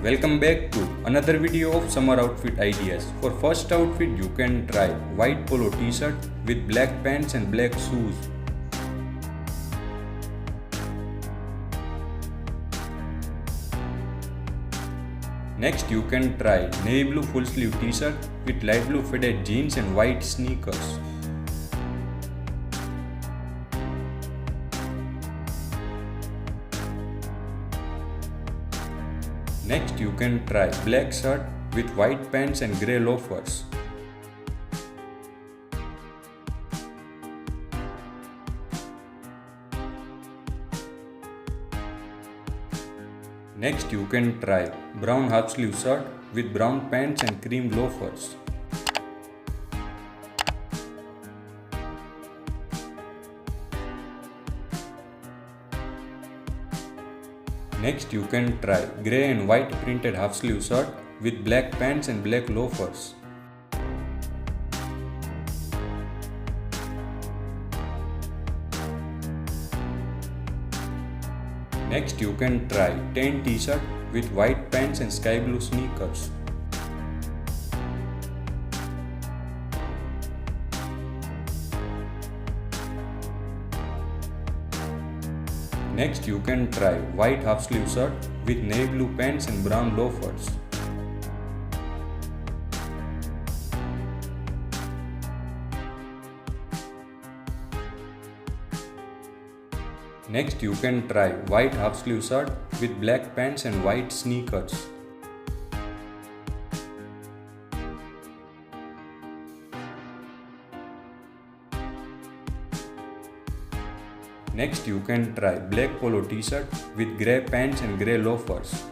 Welcome back to another video of summer outfit ideas. For first outfit you can try white polo t-shirt with black pants and black shoes. Next you can try navy blue full sleeve t-shirt with light blue faded jeans and white sneakers. Next you can try black shirt with white pants and grey loafers. Next you can try brown half sleeve shirt with brown pants and cream loafers. Next you can try grey and white printed half sleeve shirt with black pants and black loafers. Next you can try tan t-shirt with white pants and sky blue sneakers. Next you can try white half sleeve shirt with navy blue pants and brown loafers. Next you can try white half sleeve shirt with black pants and white sneakers. Next you can try black polo t-shirt with grey pants and grey loafers.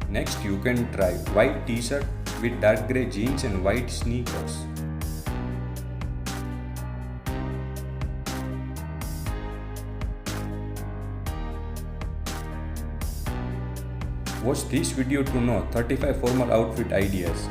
Next you can try white t-shirt with dark grey jeans and white sneakers. Watch this video to know 35 formal outfit ideas.